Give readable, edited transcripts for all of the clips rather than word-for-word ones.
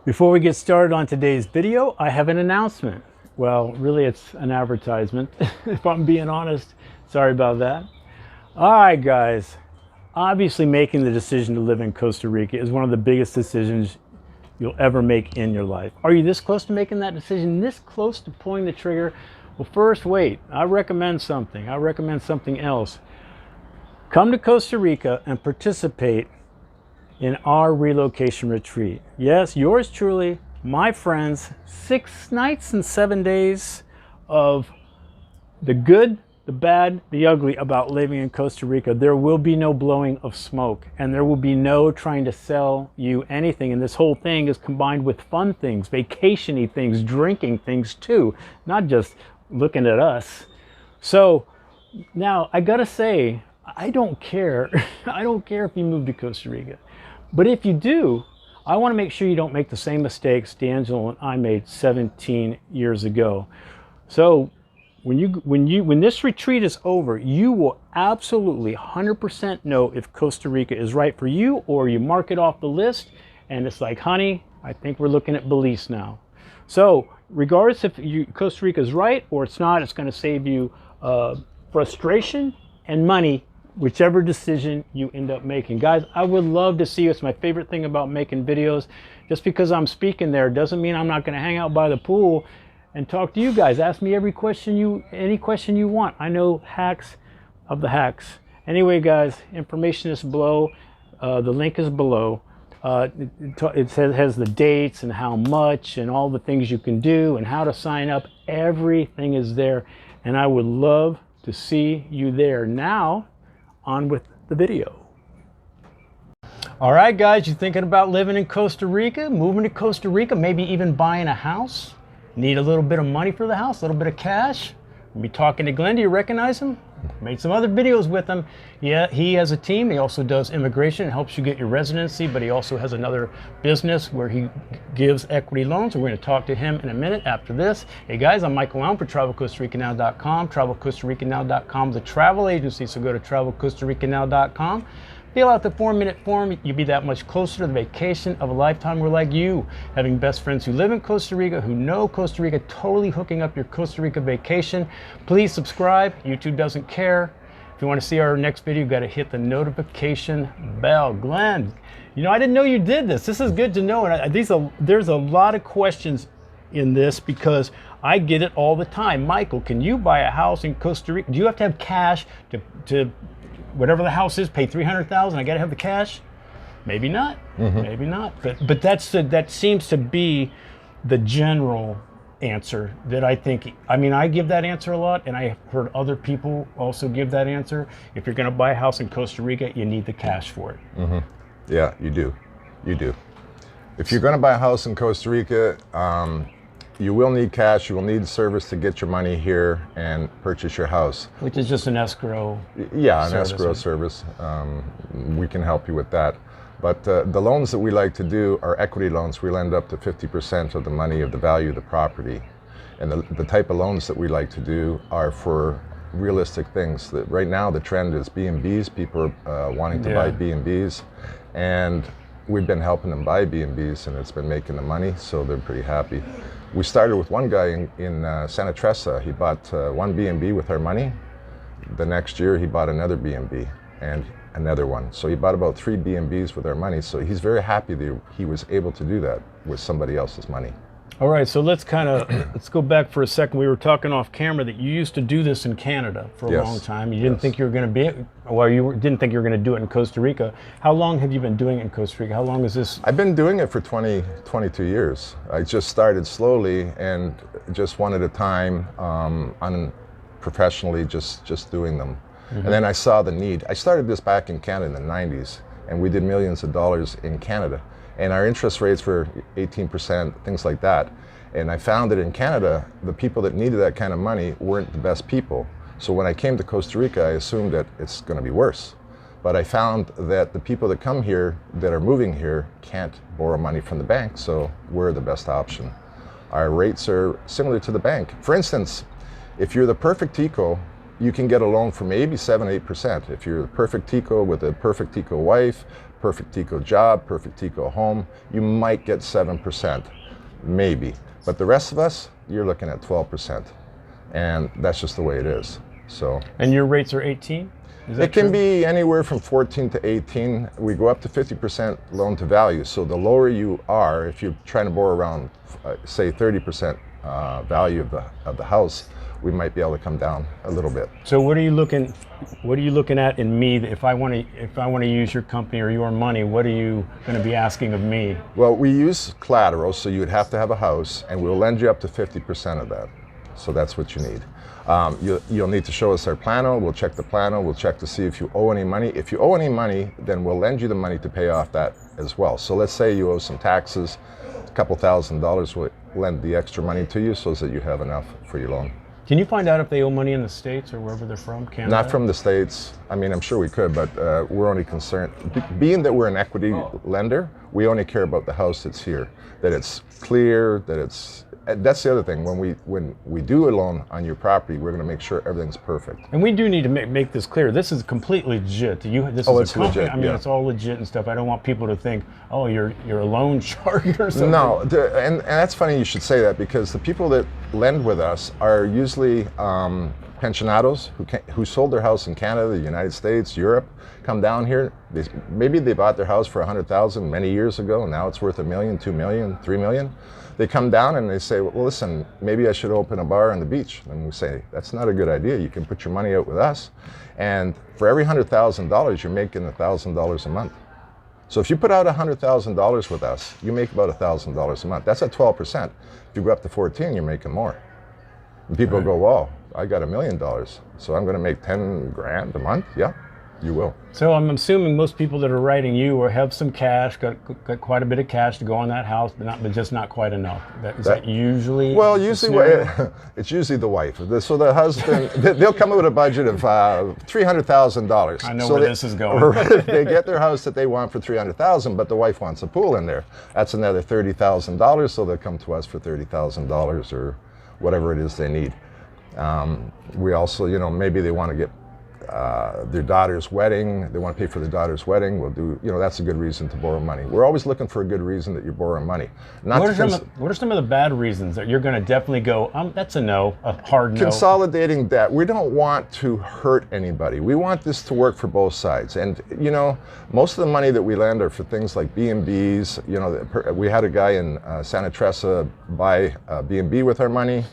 Before we get started on today's video, I have an announcement. Well, really it's an advertisement, if I'm being honest. Sorry about that. All right, guys. Obviously, making the decision to live in Costa Rica is one of the biggest decisions you'll ever make in your life. Are you this close to making that decision, this close to pulling the trigger? Well, first, wait. I recommend something. I recommend something else. Come to Costa Rica and participate in our relocation retreat. Yes, yours truly, my friends, 6 nights and 7 days of the good, the bad, the ugly about living in Costa Rica. There will be no blowing of smoke, and there will be no trying to sell you anything. And this whole thing is combined with fun things, vacation-y things, drinking things too, not just looking at us. So now I gotta say, I don't care. I don't care if you move to Costa Rica. But if you do, I want to make sure you don't make the same mistakes D'Angelo and I made 17 years ago. So when this retreat is over, you will absolutely 100% know if Costa Rica is right for you, or you mark it off the list and it's like, honey, I think we're looking at Belize now. So regardless if Costa Rica is right or it's not, it's going to save you frustration and money, whichever decision you end up making. Guys, I would love to see you. It's my favorite thing about making videos. Just because I'm speaking there doesn't mean I'm not going to hang out by the pool and talk to you guys. Ask me any question you want. I know hacks of the hacks. Anyway, guys, information is below. The link is below. It has the dates and how much and all the things you can do and how to sign up. Everything is there, and I would love to see you there. Now, on with the video. All right, guys, you thinking about living in Costa Rica, moving to Costa Rica, maybe even buying a house? Need a little bit of money for the house, a little bit of cash? We'll be talking to Glenn. Do you recognize him? Made some other videos with him. Yeah, he has a team. He also does immigration and helps you get your residency, but he also has another business where he gives equity loans. We're going to talk to him in a minute after this. Hey guys, I'm Michael Allen for TravelCostaRicaNow.com. TravelCostaRicaNow.com is a travel agency, so go to TravelCostaRicaNow.com. Fill out the 4-minute form. You'll be that much closer to the vacation of a lifetime. We're like you, having best friends who live in Costa Rica, who know Costa Rica, totally hooking up your Costa Rica vacation. Please subscribe. YouTube doesn't care. If you want to see our next video, you've got to hit the notification bell. Glenn, you know, I didn't know you did this. This is good to know. And there's a lot of questions in this because I get it all the time. Michael, can you buy a house in Costa Rica? Do you have to have cash to whatever the house is, pay $300,000? I got to have the cash? Maybe not. Maybe not. But that seems to be the general answer that I think. I mean, I give that answer a lot, and I heard other people also give that answer. If you're going to buy a house in Costa Rica, you need the cash for it. Yeah, you do. You do. If you're going to buy a house in Costa Rica, you will need cash. You will need service to get your money here and purchase your house. Which is just an escrow. Yeah, an escrow service. We can help you with that. But the loans that we like to do are equity loans. We lend up to 50% of the money of the value of the property. And the type of loans that we like to do are for realistic things. Right now the trend is B&Bs. People are wanting to buy B&Bs. And we've been helping them buy B&Bs, and it's been making the money, so they're pretty happy. We started with one guy in Santa Teresa. He bought one B&B with our money. The next year he bought another B&B and another one. So he bought about 3 B&Bs with our money. So he's very happy that he was able to do that with somebody else's money. All right, so let's go back for a second. We were talking off camera that you used to do this in Canada for a long time. You didn't think you were going to didn't think you were going to do it in Costa Rica. How long have you been doing it in Costa Rica? How long is this? I've been doing it for 22 years. I just started slowly and just one at a time, unprofessionally, just doing them. And then I saw the need. I started this back in Canada in the 90s, and we did millions of dollars in Canada. And our interest rates were 18%, things like that. And I found that in Canada, the people that needed that kind of money weren't the best people. So when I came to Costa Rica, I assumed that it's going to be worse. But I found that the people that come here, that are moving here, can't borrow money from the bank, so we're the best option. Our rates are similar to the bank. For instance, if you're the perfect eco you can get a loan for maybe 7-8%. If you're a perfect Tico with a perfect Tico wife, perfect Tico job, perfect Tico home, you might get 7%, maybe. But the rest of us, you're looking at 12%. And that's just the way it is. So. And your rates are 18? It can be anywhere from 14 to 18. We go up to 50% loan to value. So the lower you are, if you're trying to borrow around, say 30% value of the house, we might be able to come down a little bit. So what are you looking at in me if I want to use your company or your money? What are you going to be asking of me? Well, we use collateral, so you'd have to have a house, and we'll lend you up to 50% of that. So that's what you need. You'll need to show us our plano. We'll check the plano. We'll check to see if you owe any money. If you owe any money, then we'll lend you the money to pay off that as well. So let's say you owe some taxes, a couple $1,000, we'll lend the extra money to you so that you have enough for your loan. Can you find out if they owe money in the States or wherever they're from? Canada? Not from the States. I mean, I'm sure we could, but we're only concerned, being that we're an equity lender, we only care about the house that's here, that it's clear, that it's, that's the other thing. When we do a loan on your property, we're going to make sure everything's perfect. And we do need to make this clear. This is completely legit. This is a company. Legit, I mean, it's all legit and stuff. I don't want people to think, oh, you're a loan shark or something. No, and that's funny you should say that, because the people that lend with us are usually pensionados who sold their house in Canada, the United States, Europe, come down here. Maybe they bought their house for $100,000 many years ago, and now it's worth $1 million, $2 million, $3 million. They come down and they say, well, listen, maybe I should open a bar on the beach. And we say, that's not a good idea. You can put your money out with us. And for every $100,000, you're making $1,000 a month. So if you put out $100,000 with us, you make about $1,000 a month. That's at 12%. If you go up to 14, you're making more. And people go, well, I got $1 million, so I'm going to make 10 grand a month? Yeah, you will. So I'm assuming most people that are writing you or have some cash, got quite a bit of cash to go on that house, but just not quite enough. Is that usually? Well, usually it's usually the wife. So the husband, they'll come up with a budget of $300,000. I know where this is going. They get their house that they want for $300,000, but the wife wants a pool in there. That's another $30,000. So they'll come to us for $30,000 or whatever it is they need. We also, maybe they want to get their daughter's wedding. They want to pay for their daughter's wedding. We'll do, that's a good reason to borrow money. We're always looking for a good reason that you're borrowing money. What are some of the bad reasons that you're going to definitely go, that's a no, a hard no? Consolidating debt. We don't want to hurt anybody. We want this to work for both sides. And, most of the money that we lend are for things like B&Bs. We had a guy in Santa Teresa buy a B&B with our money.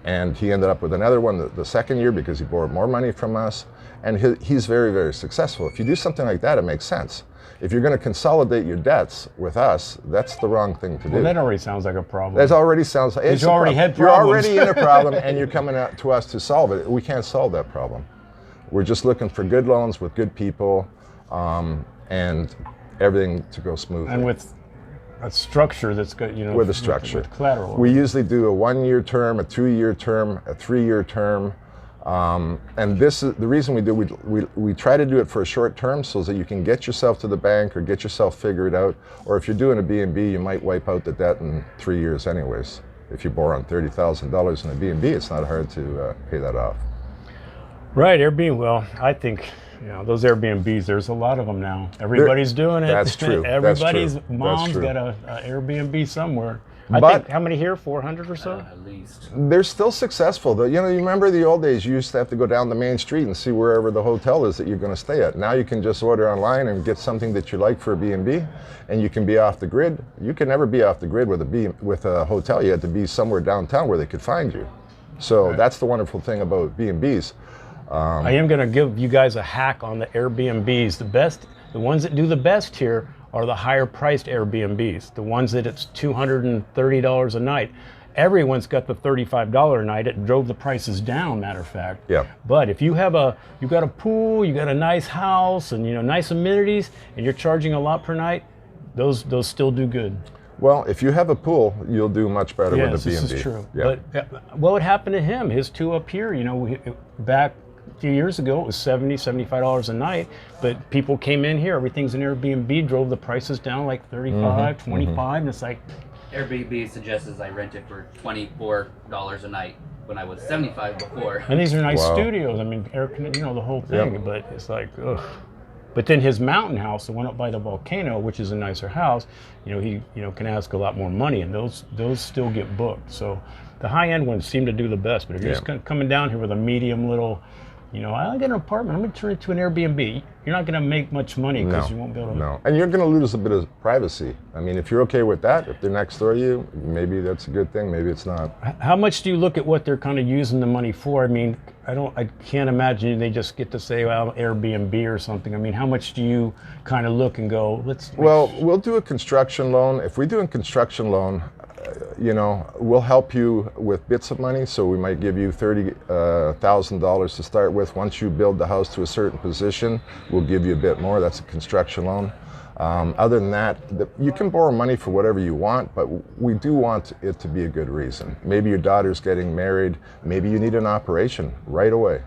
And he ended up with another one the second year because he borrowed more money from us. And he's very, very successful. If you do something like that, it makes sense. If you're going to consolidate your debts with us, that's the wrong thing to do. Well, that already sounds like a problem. That already sounds like you already had You're problems. already in a problem, and you're coming out to us to solve it. We can't solve that problem. We're just looking for good loans with good people, and everything to go smoothly. And with a structure that's good, with a structure. With collateral. We usually do a 1-year term, a 2-year term, a 3-year term. And this is the reason we do. We try to do it for a short term so that you can get yourself to the bank or get yourself figured out. Or if you're doing a B&B, you might wipe out the debt in 3 years anyways. If you borrow on $30,000 in a B&B, it's not hard to pay that off. Right, Airbnb. Well, I think those Airbnbs. There's a lot of them now. Everybody's doing it. That's true. Everybody's That's true. mom's got a Airbnb somewhere. I But think, how many here? 400 or so? At least. they're still successful. You remember the old days, you used to have to go down the main street and see wherever the hotel is that you're going to stay at. Now you can just order online and get something that you like for a B&B, and you can be off the grid. You can never be off the grid with a hotel. You had to be somewhere downtown where they could find you. So that's the wonderful thing about B&Bs. I am going to give you guys a hack on the Airbnbs. The ones that do the best here are the higher priced Airbnbs, the ones that it's $230 a night. Everyone's got the $35 a night. It drove the prices down, matter of fact. Yeah. But if you got a pool, you got a nice house, and nice amenities, and you're charging a lot per night, those still do good. Well, if you have a pool, you'll do much better with a B&B. This is true. Yeah. But what would happen to him? His two up here, back a few years ago, it was $70, $75 a night, but people came in here, everything's an Airbnb, drove the prices down like 35, 25, and it's like... Airbnb suggests I rented for $24 a night when I was 75 before. And these are nice studios, I mean, the whole thing, but it's like, ugh. But then his mountain house, the one up by the volcano, which is a nicer house, he can ask a lot more money, and those still get booked. So the high-end ones seem to do the best. But if you're just coming down here with a medium little, I get an apartment, I'm going to turn it to an Airbnb. You're not going to make much money because you won't be able to. No, and you're going to lose a bit of privacy. I mean, if you're okay with that, if they're next door to you, maybe that's a good thing, maybe it's not. How much do you look at what they're kind of using the money for? I mean, I can't imagine they just get to say, well, Airbnb or something. I mean, how much do you kind of look and go, Well, we'll do a construction loan. If we do a construction loan, we'll help you with bits of money. So we might give you $30,000 to start with. Once you build the house to a certain position, we'll give you a bit more. That's a construction loan. Other than that, you can borrow money for whatever you want, but we do want it to be a good reason. Maybe your daughter's getting married. Maybe you need an operation right away.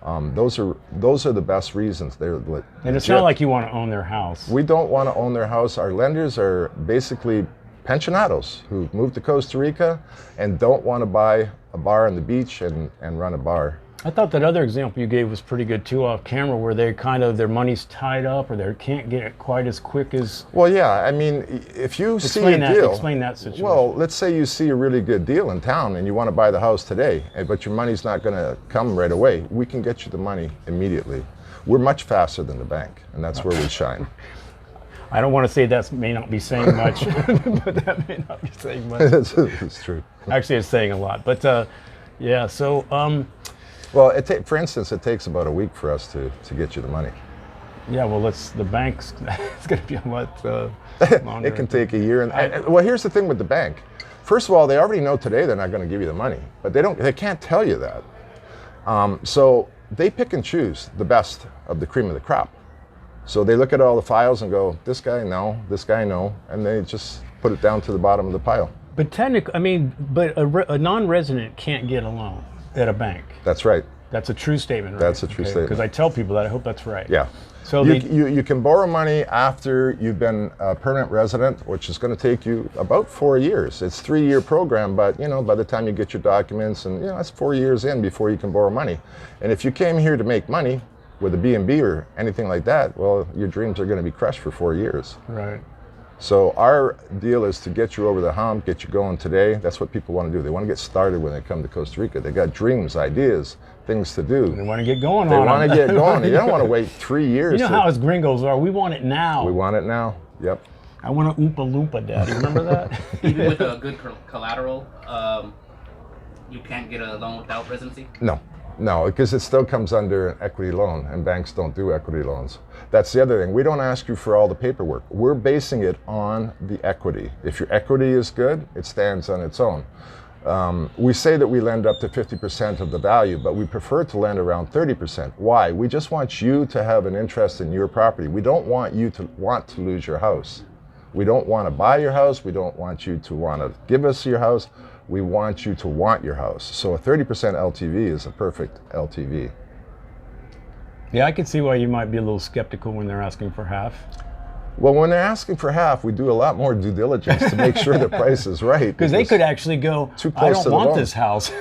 Those are the best reasons. And it's not like you want to own their house. We don't want to own their house. Our lenders are basically Pensionados who moved to Costa Rica and don't want to buy a bar on the beach and run a bar. I thought that other example you gave was pretty good too off camera, where they their money's tied up or they can't get it quite as quick as... Well, yeah, I mean, if you Explain that situation. Well, let's say you see a really good deal in town and you want to buy the house today, but your money's not going to come right away. We can get you the money immediately. We're much faster than the bank, and that's where we shine. I don't want to say that may not be saying much, but that may not be saying much. It's true. Actually, it's saying a lot. But yeah, so... well, for instance, it takes about a week for us to get you the money. Yeah, well, the bank's it's going to be a lot longer. It can take a year. Well, here's the thing with the bank. First of all, they already know today they're not going to give you the money, but they can't tell you that. So they pick and choose the best of the cream of the crop. So they look at all the files and go, this guy, no, this guy, no, and they just put it down to the bottom of the pile. But technically, I mean, a non-resident can't get a loan at a bank. That's right. That's a true statement, right? That's a true statement. Because I tell people that, I hope that's right. Yeah. So you can borrow money after you've been a permanent resident, which is going to take you about 4 years. It's a 3-year program, but by the time you get your documents, and that's 4 years in before you can borrow money. And if you came here to make money with a B&B or anything like that, well, your dreams are going to be crushed for 4 years. Right. So our deal is to get you over the hump, get you going today. That's what people want to do. They want to get started when they come to Costa Rica. They got dreams, ideas, things to do. They want to get going They want to get going. They don't want to wait 3 years. You know how us gringos are. We want it now. We want it now. Yep. I want a Oompa Loompa, Daddy. Remember that? Even with a good collateral, you can't get a loan without residency? No, because it still comes under an equity loan, and banks don't do equity loans. That's the other thing. We don't ask you for all the paperwork. We're basing it on the equity. If your equity is good, it stands on its own. We say that we lend up to 50% of the value, but we prefer to lend around 30%. Why? We just want you to have an interest in your property. We don't want you to want to lose your house. We don't want to buy your house. We don't want you to want to give us your house. We want you to want your house. So a 30% LTV is a perfect LTV. Yeah, I can see why you might be a little skeptical when they're asking for half. Well, when they're asking for half, we do a lot more due diligence to make sure the price is right. Because they could actually go, I don't want this house.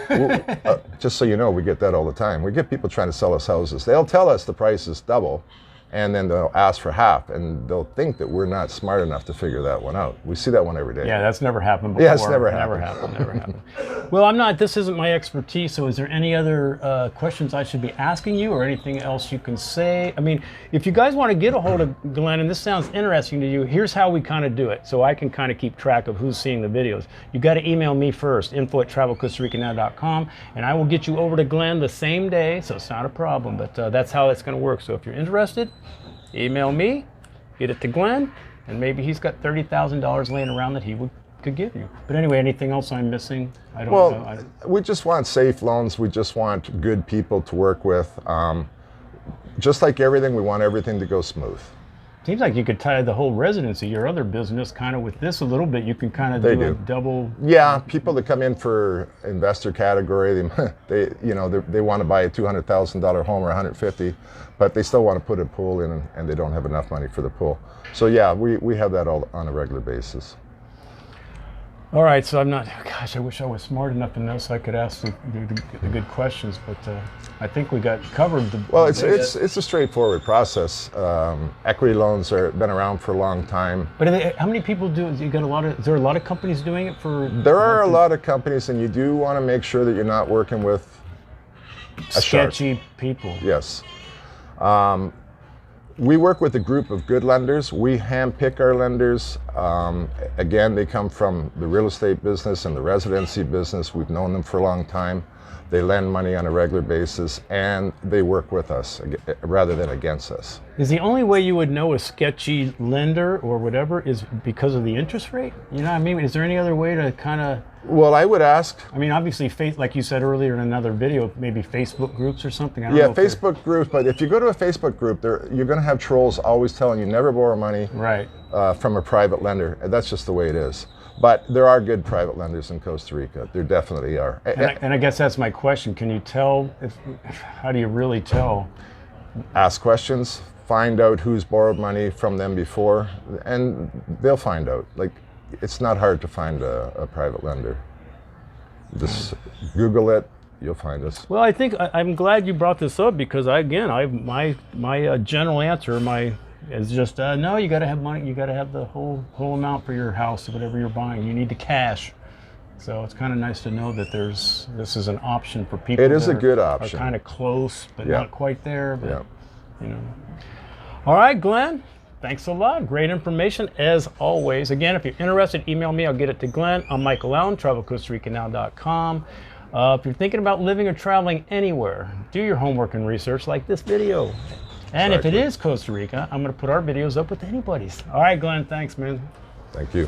Just so you know, we get that all the time. We get people trying to sell us houses. They'll tell us the price is double, and then they'll ask for half, and they'll think that we're not smart enough to figure that one out. We see that one every day. Yeah, that's never happened before. Yeah, it's never happened. Never happened. Well, this isn't my expertise, so is there any other questions I should be asking you or anything else you can say? I mean, if you guys want to get a hold of Glenn, and this sounds interesting to you, here's how we kind of do it, so I can kind of keep track of who's seeing the videos. You got to email me first, info@travelcostaricanow.com, and I will get you over to Glenn the same day, so it's not a problem, but that's how it's going to work. So if you're interested, email me, get it to Glenn, and maybe he's got $30,000 laying around that he could give you. But anyway, anything else I'm missing? I don't know. We just want safe loans. We just want good people to work with. Just like everything, we want everything to go smooth. Seems like you could tie the whole residency, your other business, kind of with this a little bit. You can kind of They do a do. double. Yeah, people that come in for investor category, they want to buy a $200,000 home or 150, but they still want to put a pool in, and they don't have enough money for the pool. So yeah, we have that all on a regular basis. All right, so I'm not. Gosh, I wish I was smart enough to know so I could ask the good questions, but I think we got covered. Well, it's a straightforward process. Equity loans are been around for a long time. But how many people do? You got a lot of. Is there a lot of companies doing it for? There are a lot of companies, and you do want to make sure that you're not working with a sketchy shark. people. Yes. We work with a group of good lenders. We handpick our lenders. Again, they come from the real estate business and the residency business. We've known them for a long time. They lend money on a regular basis, and they work with us rather than against us. Is the only way you would know a sketchy lender or whatever is because of the interest rate? You know what I mean? Is there any other way to kind of... Well, I would ask... I mean, obviously, like you said earlier in another video, maybe Facebook groups or something? I don't yeah, know Facebook groups, but if you go to a Facebook group, you're going to have trolls always telling you never borrow money right. From a private lender. That's just the way it is. But there are good private lenders in Costa Rica. There definitely are. And I guess that's my question. Can you tell, how do you really tell? Ask questions, find out who's borrowed money from them before, and they'll find out. Like, it's not hard to find a private lender. Just Google it, you'll find us. Well, I think I'm glad you brought this up because my general answer, is just no. You got to have money. You got to have the whole amount for your house or whatever you're buying. You need the cash. So it's kind of nice to know that this is an option for people. It is a good option. Are kind of close, but yeah. not quite there. But, yeah. You know. All right, Glenn. Thanks a lot. Great information as always. Again, if you're interested, email me. I'll get it to Glenn. I'm Michael Allen, travelcostaricanow.com. If you're thinking about living or traveling anywhere, do your homework and research like this video. And if it is Costa Rica, I'm going to put our videos up with anybody's. All right, Glenn, thanks, man. Thank you.